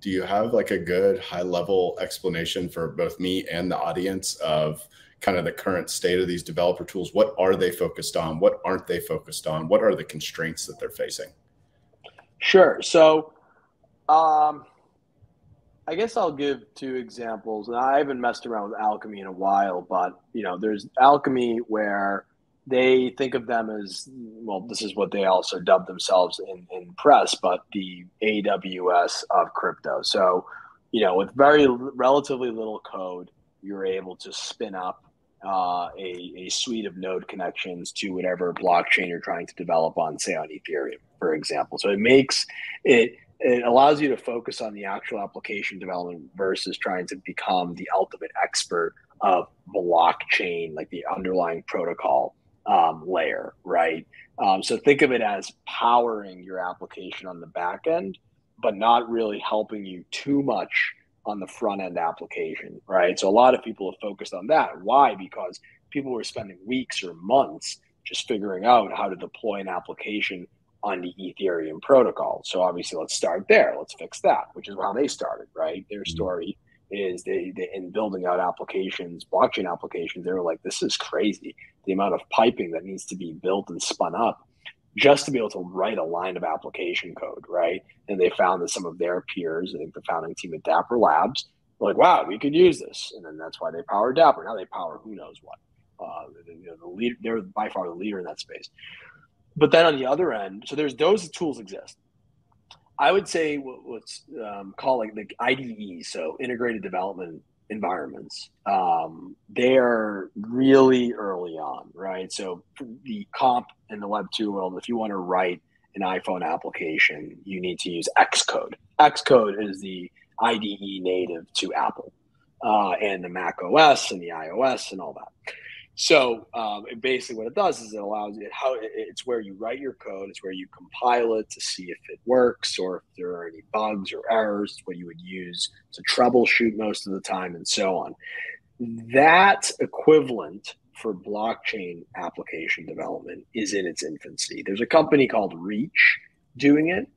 do you have like a good high level explanation for both me and the audience of kind of the current state of these developer tools? What are they focused on? What aren't they focused on? What are the constraints that they're facing? Sure. So, I guess I'll give two examples. And I haven't messed around with Alchemy in a while, but there's Alchemy where they think of them as, well, this is what they also dub themselves in press, but the AWS of crypto. So, with very relatively little code, you're able to spin up a suite of node connections to whatever blockchain you're trying to develop on, say on Ethereum, for example. So it allows you to focus on the actual application development versus trying to become the ultimate expert of blockchain, like the underlying protocol layer, right? So think of it as powering your application on the back end, but not really helping you too much on the front end application, right? So a lot of people have focused on that. Why? Because people were spending weeks or months just figuring out how to deploy an application on the Ethereum protocol. So obviously, let's start there. Let's fix that, which is how they started, right? Their story is they in building out applications, blockchain applications, they were like, this is crazy. The amount of piping that needs to be built and spun up just to be able to write a line of application code, right? And they found that some of their peers, I think the founding team at Dapper Labs, were like, wow, we could use this. And then that's why they power Dapper. Now they power who knows what. The leader, they're by far the leader in that space. But then on the other end, so those tools exist. I would say what's called like IDEs, so integrated development environments. They're really early on, right? So the comp in the Web2 world, if you want to write an iPhone application, you need to use Xcode. Xcode is the IDE native to Apple and the Mac OS and the iOS and all that. So basically what it does is it allows you it's where you write your code. It's where you compile it to see if it works or if there are any bugs or errors. It's what you would use to troubleshoot most of the time and so on. That equivalent for blockchain application development is in its infancy. There's a company called Reach doing it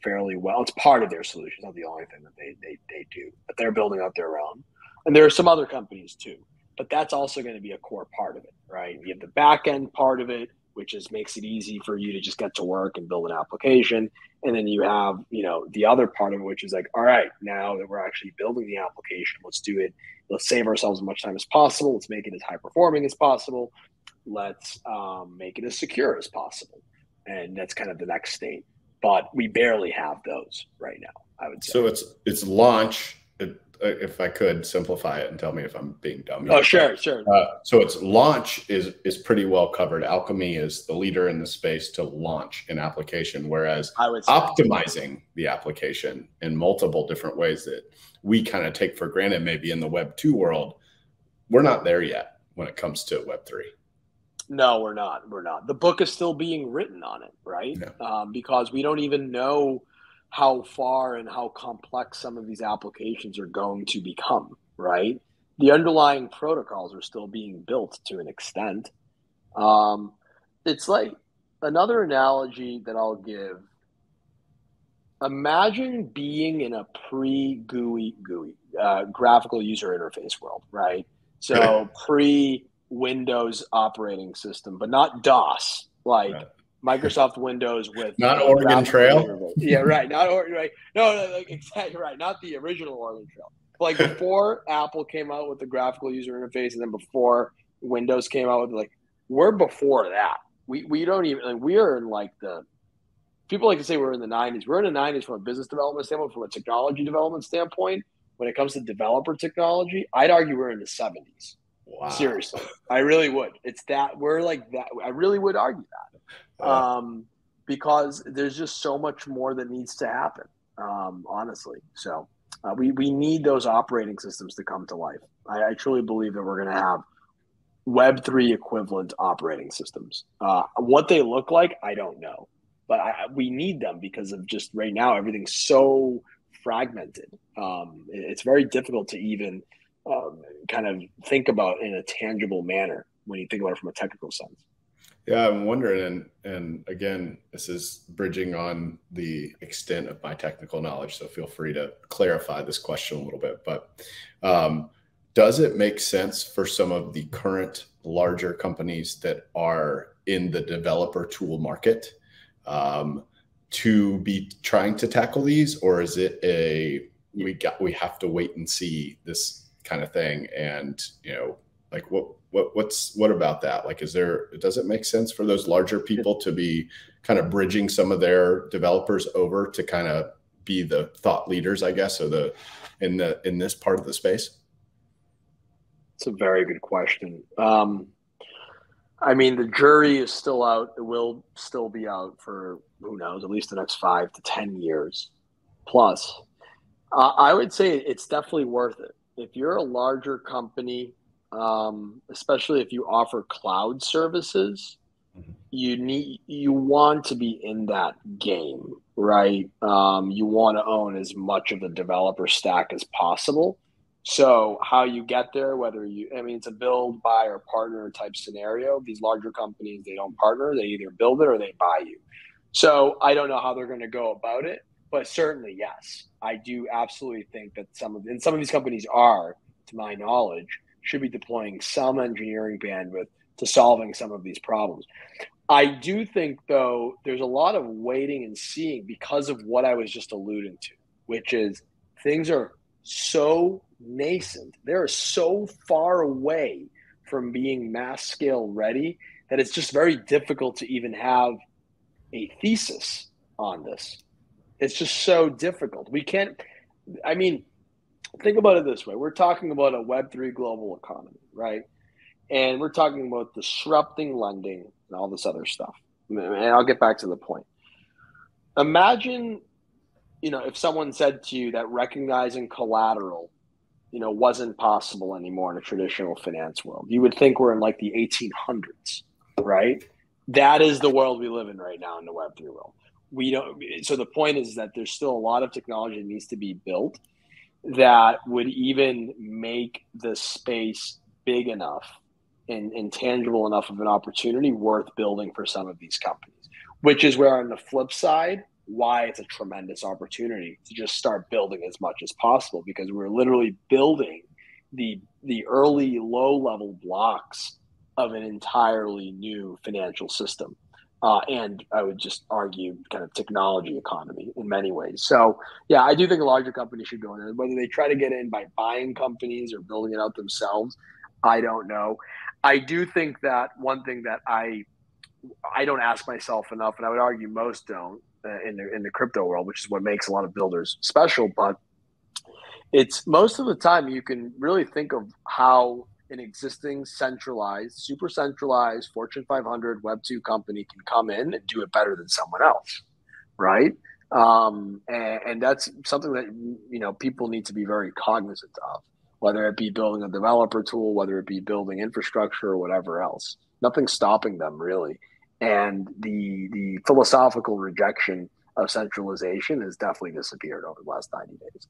fairly well. It's part of their solution. It's not the only thing that they do, but they're building out their own. And there are some other companies too. But that's also going to be a core part of it, right? You have the back end part of it, which makes it easy for you to just get to work and build an application. And then you have, the other part of it, which is like, all right, now that we're actually building the application, let's do it. Let's save ourselves as much time as possible. Let's make it as high performing as possible. Let's make it as secure as possible. And that's kind of the next state. But we barely have those right now, I would say. So it's launch. If I could simplify it and tell me if I'm being dumb. Oh, sure. So its launch is pretty well covered. Alchemy is the leader in the space to launch an application, whereas optimizing the application in multiple different ways that we kind of take for granted, maybe in the Web2 world, we're not there yet when it comes to Web3. No, we're not. The book is still being written on it, right? Yeah. Because we don't even know how far and how complex some of these applications are going to become, right? The underlying protocols are still being built to an extent. It's like another analogy that I'll give. Imagine being in a pre-GUI, graphical user interface world, right? So pre-Windows operating system, but not DOS, like Microsoft Windows with not Oregon Trail. Yeah, right. Not Oregon. Right. No, exactly right. Not the original Oregon Trail. Like before Apple came out with the graphical user interface, and then before Windows came out with we're before that. We don't even we are in the people like to say we're in the 90s. We're in the 90s from a business development standpoint, from a technology development standpoint. When it comes to developer technology, I'd argue we're in the 70s. Wow. Seriously, I really would. It's that we're like that. I really would argue that. Because there's just so much more that needs to happen, honestly. So we need those operating systems to come to life. I truly believe that we're going to have Web3 equivalent operating systems. What they look like, I don't know. But we need them because of just right now, everything's so fragmented. It's very difficult to even kind of think about in a tangible manner when you think about it from a technical sense. Yeah, I'm wondering, and again, this is bridging on the extent of my technical knowledge, so feel free to clarify this question a little bit. But does it make sense for some of the current larger companies that are in the developer tool market to be trying to tackle these, or is it we have to wait and see this kind of thing? And like what about that? Like, does it make sense for those larger people to be kind of bridging some of their developers over to kind of be the thought leaders, I guess, or in this part of the space? It's a very good question. I mean, the jury is still out. It will still be out for, who knows, at least the next 5 to 10 years plus. I would say it's definitely worth it. If you're a larger company, especially if you offer cloud services, you want to be in that game, right? You want to own as much of the developer stack as possible. So how you get there, it's a build, buy, or partner type scenario. These larger companies, they don't partner. They either build it or they buy you. So I don't know how they're going to go about it, but certainly, yes, I do absolutely think that some of these companies are, to my knowledge, should be deploying some engineering bandwidth to solving some of these problems. I do think, though, there's a lot of waiting and seeing because of what I was just alluding to, which is things are so nascent. They're so far away from being mass scale ready that it's just very difficult to even have a thesis on this. It's just so difficult. We can't, I mean, think about it this way. We're talking about a Web3 global economy, right? And we're talking about disrupting lending and all this other stuff. And I'll get back to the point. Imagine, if someone said to you that recognizing collateral, wasn't possible anymore in a traditional finance world. You would think we're in like the 1800s, right? That is the world we live in right now in the Web3 world. So the point is that there's still a lot of technology that needs to be built that would even make the space big enough and tangible enough of an opportunity worth building for some of these companies, which is where on the flip side, why it's a tremendous opportunity to just start building as much as possible, because we're literally building the early low level blocks of an entirely new financial system. And I would just argue kind of technology economy in many ways. So yeah, I do think a larger company should go in there. Whether they try to get in by buying companies or building it out themselves, I don't know. I do think that one thing that I don't ask myself enough, and I would argue most don't in the crypto world, which is what makes a lot of builders special. But it's most of the time you can really think of how an existing centralized, super centralized Fortune 500 Web2 company can come in and do it better than someone else, right? And that's something that people need to be very cognizant of, whether it be building a developer tool, whether it be building infrastructure or whatever else. Nothing's stopping them really. And the philosophical rejection of centralization has definitely disappeared over the last 90 days.